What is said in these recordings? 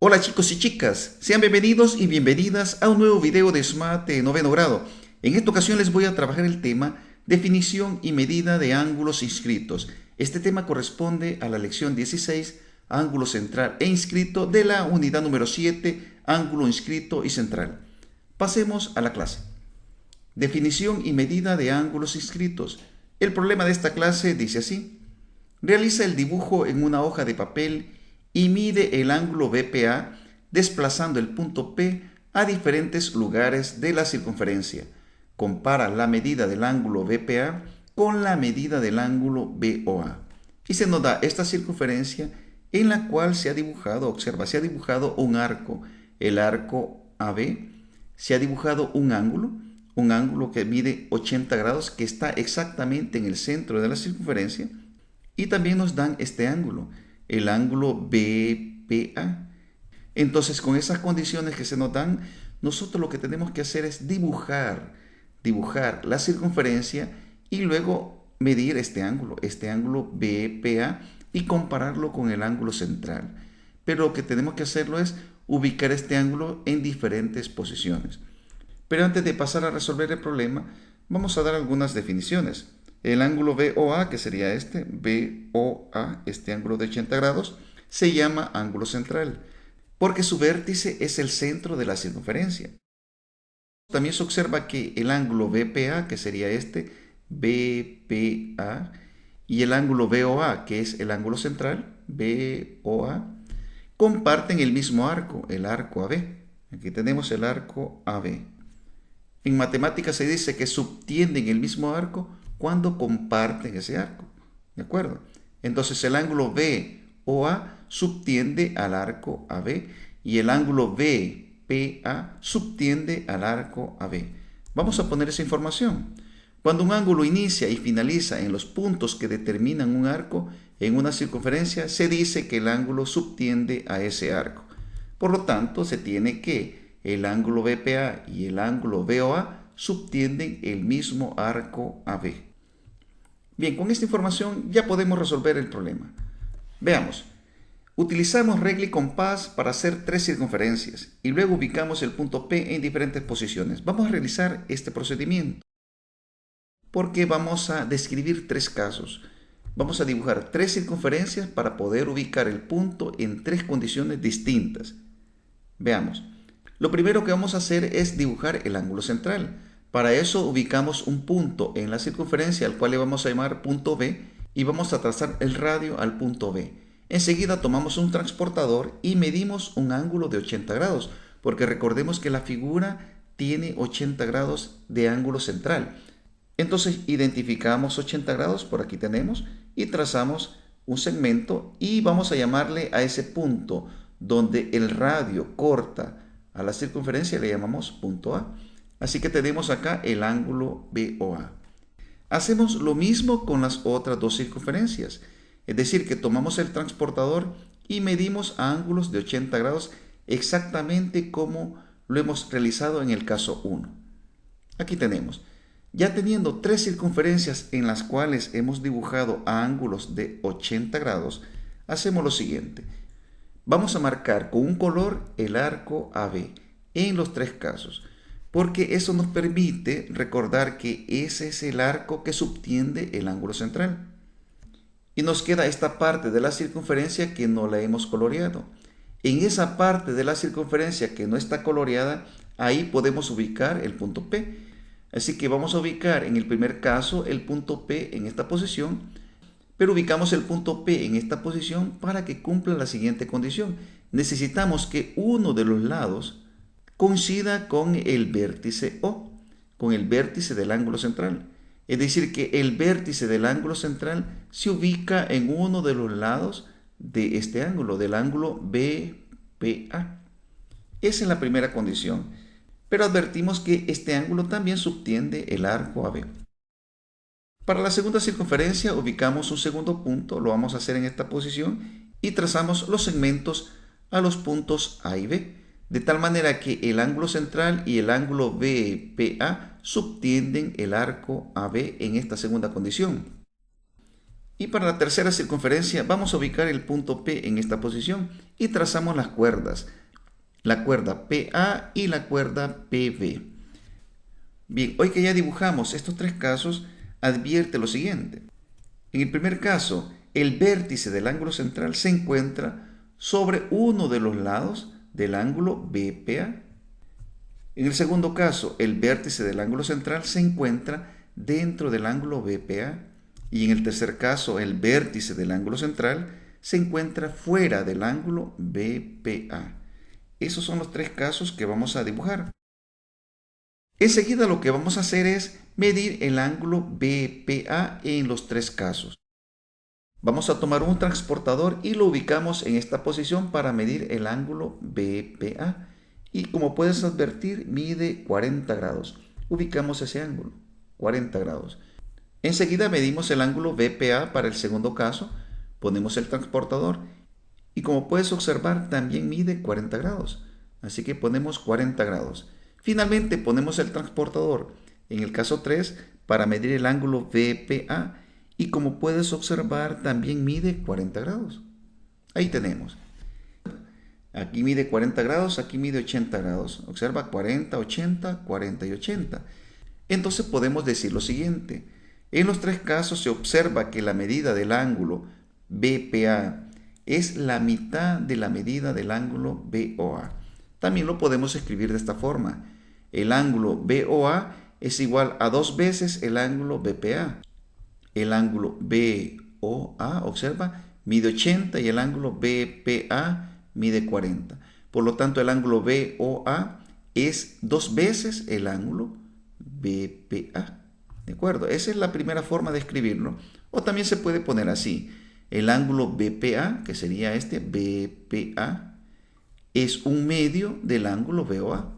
Hola chicos y chicas, sean bienvenidos y bienvenidas a un nuevo video de SMAT de noveno grado. En esta ocasión les voy a trabajar el tema definición y medida de ángulos inscritos. Este tema corresponde a la lección 16, ángulo central e inscrito de la unidad número 7, ángulo inscrito y central. Pasemos a la clase. Definición y medida de ángulos inscritos. El problema de esta clase dice así. Realiza el dibujo en una hoja de papel y mide el ángulo BPA desplazando el punto P a diferentes lugares de la circunferencia. Compara la medida del ángulo BPA con la medida del ángulo BOA. Y se nos da esta circunferencia en la cual se ha dibujado, observa, se ha dibujado un arco, el arco AB, se ha dibujado un ángulo que mide 80 grados que está exactamente en el centro de la circunferencia. Y también nos dan este ángulo, el ángulo BPA. Entonces, con esas condiciones que se nos dan, nosotros lo que tenemos que hacer es dibujar la circunferencia y luego medir este ángulo BPA, y compararlo con el ángulo central. Pero lo que tenemos que hacerlo es ubicar este ángulo en diferentes posiciones. Pero antes de pasar a resolver el problema, vamos a dar algunas definiciones. El ángulo BOA, que sería BOA, este ángulo de 80 grados, se llama ángulo central, porque su vértice es el centro de la circunferencia. También se observa que el ángulo BPA, que sería BPA, y el ángulo BOA, que es el ángulo central, BOA, comparten el mismo arco, el arco AB. Aquí tenemos el arco AB. En matemáticas se dice que subtienden el mismo arco cuando comparten ese arco. ¿De acuerdo? Entonces el ángulo BOA subtiende al arco AB y el ángulo BPA subtiende al arco AB. Vamos a poner esa información. Cuando un ángulo inicia y finaliza en los puntos que determinan un arco en una circunferencia, se dice que el ángulo subtiende a ese arco. Por lo tanto, se tiene que el ángulo BPA y el ángulo BOA subtienden el mismo arco AB. Bien, con esta información ya podemos resolver el problema. Veamos. Utilizamos regla y compás para hacer tres circunferencias y luego ubicamos el punto P en diferentes posiciones. Vamos a realizar este procedimiento porque vamos a describir tres casos. Vamos a dibujar tres circunferencias para poder ubicar el punto en tres condiciones distintas. Veamos. Lo primero que vamos a hacer es dibujar el ángulo central. Para eso ubicamos un punto en la circunferencia al cual le vamos a llamar punto B y vamos a trazar el radio al punto B. Enseguida tomamos un transportador y medimos un ángulo de 80 grados, porque recordemos que la figura tiene 80 grados de ángulo central. Entonces identificamos 80 grados, por aquí tenemos, y trazamos un segmento y vamos a llamarle a ese punto donde el radio corta a la circunferencia, le llamamos punto A. Así que tenemos acá el ángulo BOA. Hacemos lo mismo con las otras dos circunferencias, es decir, que tomamos el transportador y medimos ángulos de 80 grados exactamente como lo hemos realizado en el caso 1. Aquí tenemos. Ya teniendo tres circunferencias en las cuales hemos dibujado ángulos de 80 grados, hacemos lo siguiente. Vamos a marcar con un color el arco AB en los tres casos, porque eso nos permite recordar que ese es el arco que subtiende el ángulo central. Y nos queda esta parte de la circunferencia que no la hemos coloreado. En esa parte de la circunferencia que no está coloreada, ahí podemos ubicar el punto P. Así que vamos a ubicar en el primer caso el punto P en esta posición, pero ubicamos el punto P en esta posición para que cumpla la siguiente condición. Necesitamos que uno de los lados coincida con el vértice O, con el vértice del ángulo central. Es decir, que el vértice del ángulo central se ubica en uno de los lados de este ángulo, del ángulo BPA. Esa es la primera condición. Pero advertimos que este ángulo también subtiende el arco AB. Para la segunda circunferencia ubicamos un segundo punto, lo vamos a hacer en esta posición y trazamos los segmentos a los puntos A y B, de tal manera que el ángulo central y el ángulo BPA subtienden el arco AB en esta segunda condición. Y para la tercera circunferencia vamos a ubicar el punto P en esta posición y trazamos las cuerdas, la cuerda PA y la cuerda PB. Bien, hoy que ya dibujamos estos tres casos, advierte lo siguiente. En el primer caso, el vértice del ángulo central se encuentra sobre uno de los lados del ángulo BPA. En el segundo caso, el vértice del ángulo central se encuentra dentro del ángulo BPA. Y en el tercer caso, el vértice del ángulo central se encuentra fuera del ángulo BPA. Esos son los tres casos que vamos a dibujar. Enseguida lo que vamos a hacer es medir el ángulo BPA en los tres casos. Vamos a tomar un transportador y lo ubicamos en esta posición para medir el ángulo BPA. Y como puedes advertir, mide 40 grados. Ubicamos ese ángulo, 40 grados. Enseguida medimos el ángulo BPA para el segundo caso. Ponemos el transportador y como puedes observar también mide 40 grados. Así que ponemos 40 grados. Finalmente ponemos el transportador en el caso 3 para medir el ángulo BPA y como puedes observar también mide 40 grados. Ahí tenemos. Aquí mide 40 grados, aquí mide 80 grados. Observa 40, 80, 40 y 80. Entonces podemos decir lo siguiente. En los tres casos se observa que la medida del ángulo BPA es la mitad de la medida del ángulo BOA. También lo podemos escribir de esta forma. El ángulo BOA es igual a 2 veces el ángulo BPA. El ángulo BOA, observa, mide 80 y el ángulo BPA mide 40. Por lo tanto, el ángulo BOA es 2 veces el ángulo BPA. ¿De acuerdo? Esa es la primera forma de escribirlo. O también se puede poner así. El ángulo BPA, que sería este, BPA, es un medio del ángulo BOA.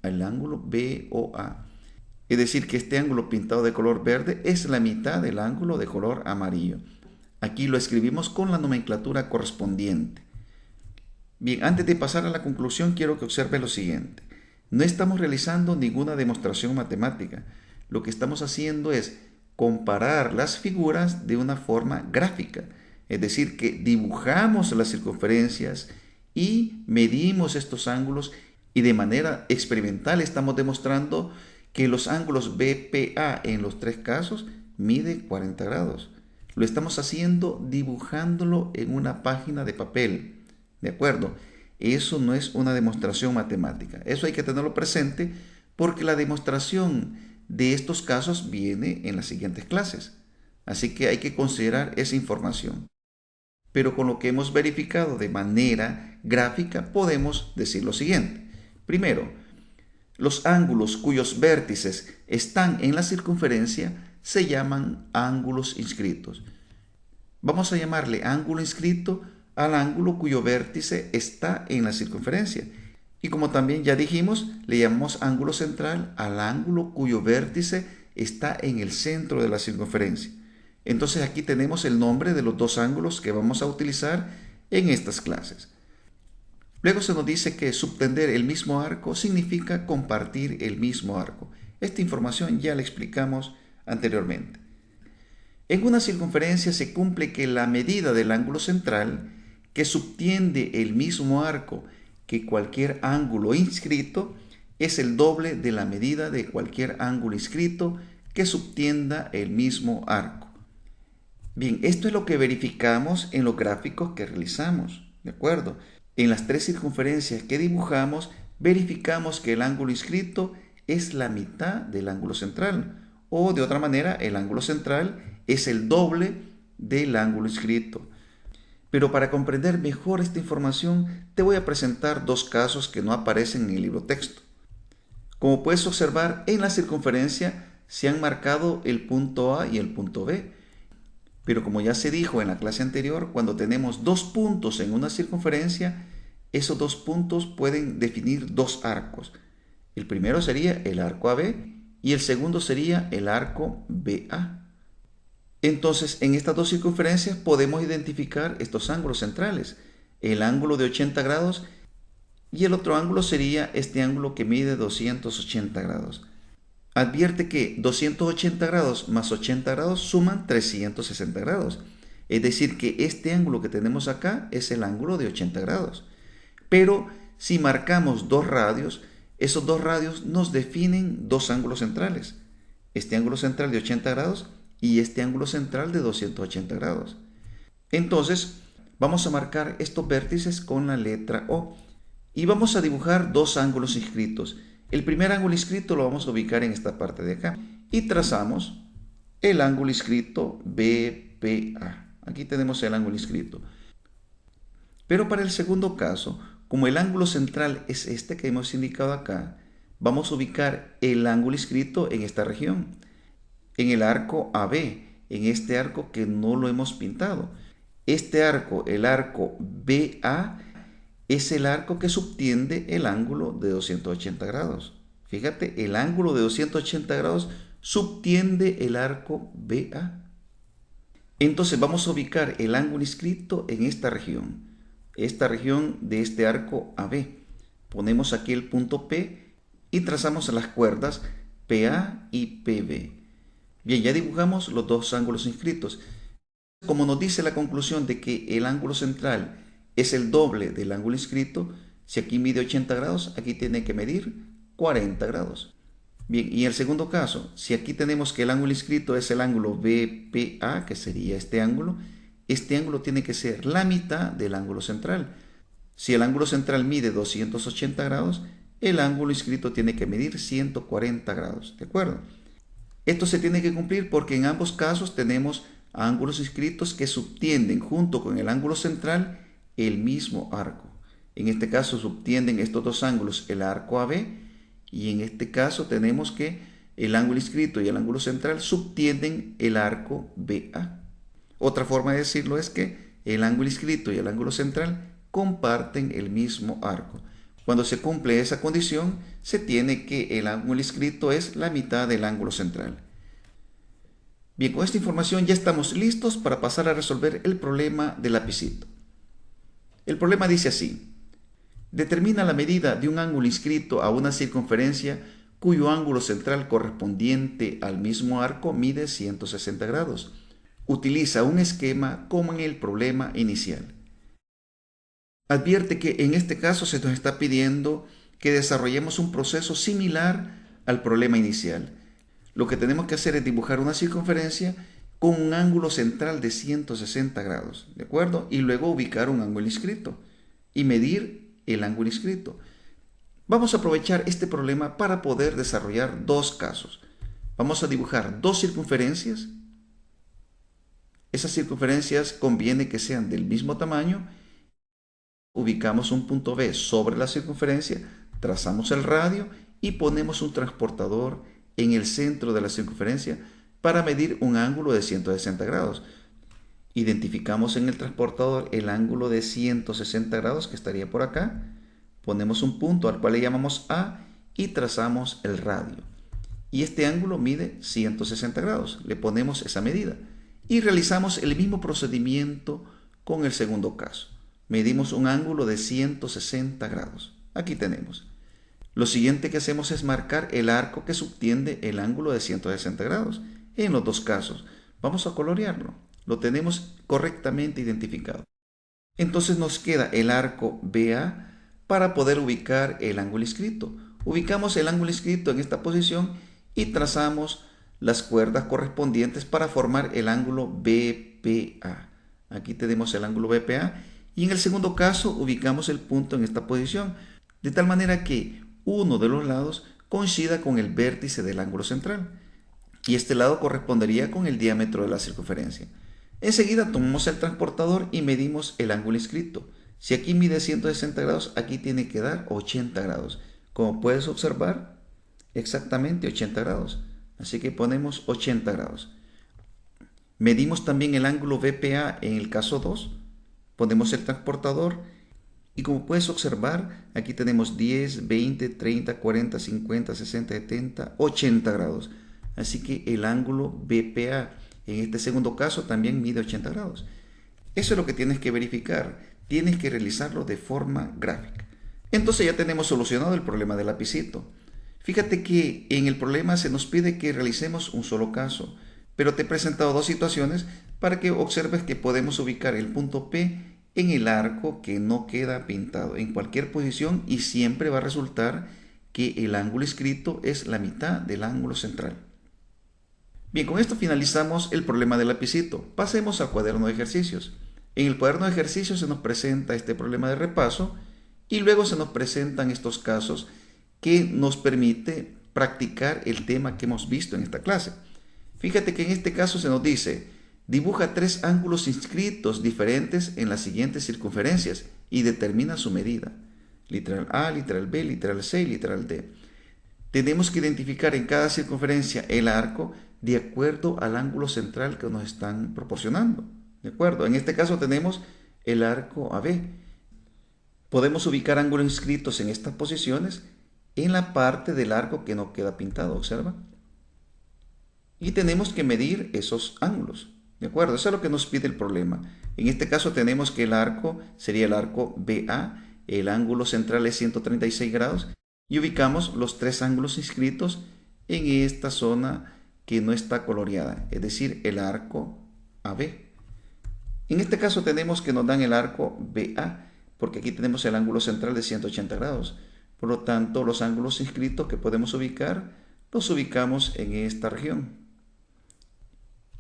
El ángulo BOA. Es decir, que este ángulo pintado de color verde es la mitad del ángulo de color amarillo. Aquí lo escribimos con la nomenclatura correspondiente. Bien, antes de pasar a la conclusión, quiero que observe lo siguiente. No estamos realizando ninguna demostración matemática. Lo que estamos haciendo es comparar las figuras de una forma gráfica. Es decir, que dibujamos las circunferencias y medimos estos ángulos y de manera experimental estamos demostrando que los ángulos BPA en los tres casos mide 40 grados. Lo estamos haciendo dibujándolo en una página de papel. ¿De acuerdo? Eso no es una demostración matemática. Eso hay que tenerlo presente porque la demostración de estos casos viene en las siguientes clases. Así que hay que considerar esa información. Pero con lo que hemos verificado de manera gráfica podemos decir lo siguiente. Primero, los ángulos cuyos vértices están en la circunferencia se llaman ángulos inscritos. Vamos a llamarle ángulo inscrito al ángulo cuyo vértice está en la circunferencia. Y como también ya dijimos, le llamamos ángulo central al ángulo cuyo vértice está en el centro de la circunferencia. Entonces aquí tenemos el nombre de los dos ángulos que vamos a utilizar en estas clases. Luego se nos dice que subtender el mismo arco significa compartir el mismo arco. Esta información ya la explicamos anteriormente. En una circunferencia se cumple que la medida del ángulo central que subtiende el mismo arco que cualquier ángulo inscrito es el doble de la medida de cualquier ángulo inscrito que subtienda el mismo arco. Bien, esto es lo que verificamos en los gráficos que realizamos, ¿de acuerdo? En las tres circunferencias que dibujamos, verificamos que el ángulo inscrito es la mitad del ángulo central, o de otra manera, el ángulo central es el doble del ángulo inscrito. Pero para comprender mejor esta información, te voy a presentar dos casos que no aparecen en el libro texto. Como puedes observar, en la circunferencia se han marcado el punto A y el punto B. Pero como ya se dijo en la clase anterior, cuando tenemos dos puntos en una circunferencia, esos dos puntos pueden definir dos arcos. El primero sería el arco AB y el segundo sería el arco BA. Entonces, en estas dos circunferencias podemos identificar estos ángulos centrales, el ángulo de 80 grados y el otro ángulo sería este ángulo que mide 280 grados. Advierte que 280 grados más 80 grados suman 360 grados. Es decir, que este ángulo que tenemos acá es el ángulo de 80 grados. Pero si marcamos dos radios, esos dos radios nos definen dos ángulos centrales. Este ángulo central de 80 grados y este ángulo central de 280 grados. Entonces, vamos a marcar estos vértices con la letra O. Y vamos a dibujar dos ángulos inscritos. El primer ángulo inscrito lo vamos a ubicar en esta parte de acá. Y trazamos el ángulo inscrito BPA. Aquí tenemos el ángulo inscrito. Pero para el segundo caso, como el ángulo central es este que hemos indicado acá, vamos a ubicar el ángulo inscrito en esta región, en el arco AB, en este arco que no lo hemos pintado. Este arco, el arco BA, es el arco que subtiende el ángulo de 280 grados. Fíjate, el ángulo de 280 grados subtiende el arco BA. Entonces vamos a ubicar el ángulo inscrito en esta región de este arco AB. Ponemos aquí el punto P y trazamos las cuerdas PA y PB. Bien, ya dibujamos los dos ángulos inscritos. Como nos dice la conclusión de que el ángulo central es el doble del ángulo inscrito, si aquí mide 80 grados, aquí tiene que medir 40 grados. Bien, y en el segundo caso, si aquí tenemos que el ángulo inscrito es el ángulo BPA, que sería este ángulo tiene que ser la mitad del ángulo central. Si el ángulo central mide 280 grados, el ángulo inscrito tiene que medir 140 grados, ¿de acuerdo? Esto se tiene que cumplir porque en ambos casos tenemos ángulos inscritos que subtienden junto con el ángulo central el mismo arco. En este caso subtienden estos dos ángulos el arco AB y en este caso tenemos que el ángulo inscrito y el ángulo central subtienden el arco BA. Otra forma de decirlo es que el ángulo inscrito y el ángulo central comparten el mismo arco. Cuando se cumple esa condición, se tiene que el ángulo inscrito es la mitad del ángulo central. Bien, con esta información ya estamos listos para pasar a resolver el problema del lapicito. El problema dice así: determina la medida de un ángulo inscrito a una circunferencia cuyo ángulo central correspondiente al mismo arco mide 160 grados. Utiliza un esquema como en el problema inicial. Advierte que en este caso se nos está pidiendo que desarrollemos un proceso similar al problema inicial. Lo que tenemos que hacer es dibujar una circunferencia con un ángulo central de 160 grados, ¿de acuerdo? Y luego ubicar un ángulo inscrito y medir el ángulo inscrito. Vamos a aprovechar este problema para poder desarrollar dos casos. Vamos a dibujar dos circunferencias. Esas circunferencias conviene que sean del mismo tamaño. Ubicamos un punto B sobre la circunferencia, trazamos el radio y ponemos un transportador en el centro de la circunferencia para medir un ángulo de 160 grados. Identificamos en el transportador el ángulo de 160 grados que estaría por acá. Ponemos un punto al cual le llamamos A y trazamos el radio. Y este ángulo mide 160 grados. Le ponemos esa medida. Y realizamos el mismo procedimiento con el segundo caso. Medimos un ángulo de 160 grados. Aquí tenemos. Lo siguiente que hacemos es marcar el arco que subtiende el ángulo de 160 grados. En los dos casos. Vamos a colorearlo. Lo tenemos correctamente identificado. Entonces nos queda el arco BA para poder ubicar el ángulo inscrito. Ubicamos el ángulo inscrito en esta posición y trazamos las cuerdas correspondientes para formar el ángulo BPA. Aquí tenemos el ángulo BPA y en el segundo caso ubicamos el punto en esta posición, de tal manera que uno de los lados coincida con el vértice del ángulo central y este lado correspondería con el diámetro de la circunferencia. Enseguida tomamos el transportador y medimos el ángulo inscrito. Si aquí mide 160 grados, aquí tiene que dar 80 grados. Como puedes observar, exactamente 80 grados. Así que ponemos 80 grados. Medimos también el ángulo BPA en el caso 2. Ponemos el transportador y como puedes observar, aquí tenemos 10, 20, 30, 40, 50, 60, 70, 80 grados. Así que el ángulo BPA en este segundo caso también mide 80 grados. Eso es lo que tienes que verificar. Tienes que realizarlo de forma gráfica. Entonces ya tenemos solucionado el problema del lapicito. Fíjate que en el problema se nos pide que realicemos un solo caso, pero te he presentado dos situaciones para que observes que podemos ubicar el punto P en el arco que no queda pintado en cualquier posición y siempre va a resultar que el ángulo inscrito es la mitad del ángulo central. Bien, con esto finalizamos el problema del lapicito. Pasemos al cuaderno de ejercicios. En el cuaderno de ejercicios se nos presenta este problema de repaso y luego se nos presentan estos casos que nos permite practicar el tema que hemos visto en esta clase. Fíjate que en este caso se nos dice, dibuja 3 ángulos inscritos diferentes en las siguientes circunferencias y determina su medida. Literal A, literal B, literal C y literal D. Tenemos que identificar en cada circunferencia el arco de acuerdo al ángulo central que nos están proporcionando. ¿De acuerdo? En este caso tenemos el arco AB. Podemos ubicar ángulos inscritos en estas posiciones en la parte del arco que no queda pintado, observa. Y tenemos que medir esos ángulos. ¿De acuerdo? Eso es lo que nos pide el problema. En este caso tenemos que el arco sería el arco BA, el ángulo central es 136 grados y ubicamos los 3 ángulos inscritos en esta zona que no está coloreada, es decir, el arco AB. En este caso tenemos que nos dan el arco BA, porque aquí tenemos el ángulo central de 180 grados. Por lo tanto, los ángulos inscritos que podemos ubicar, los ubicamos en esta región.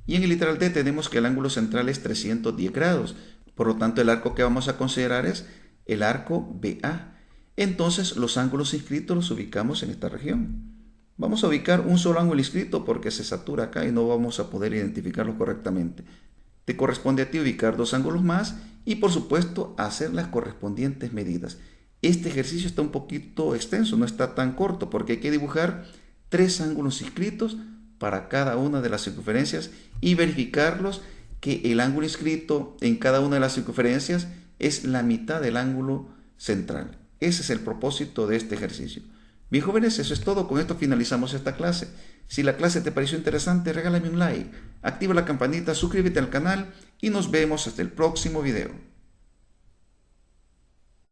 Y en el literal D tenemos que el ángulo central es 310 grados. Por lo tanto, el arco que vamos a considerar es el arco BA. Entonces, los ángulos inscritos los ubicamos en esta región. Vamos a ubicar un solo ángulo inscrito porque se satura acá y no vamos a poder identificarlo correctamente. Te corresponde a ti ubicar 2 ángulos más y, por supuesto, hacer las correspondientes medidas. Este ejercicio está un poquito extenso, no está tan corto porque hay que dibujar 3 ángulos inscritos para cada una de las circunferencias y verificarlos que el ángulo inscrito en cada una de las circunferencias es la mitad del ángulo central. Ese es el propósito de este ejercicio. Bien, jóvenes, eso es todo. Con esto finalizamos esta clase. Si la clase te pareció interesante, regálame un like, activa la campanita, suscríbete al canal y nos vemos hasta el próximo video.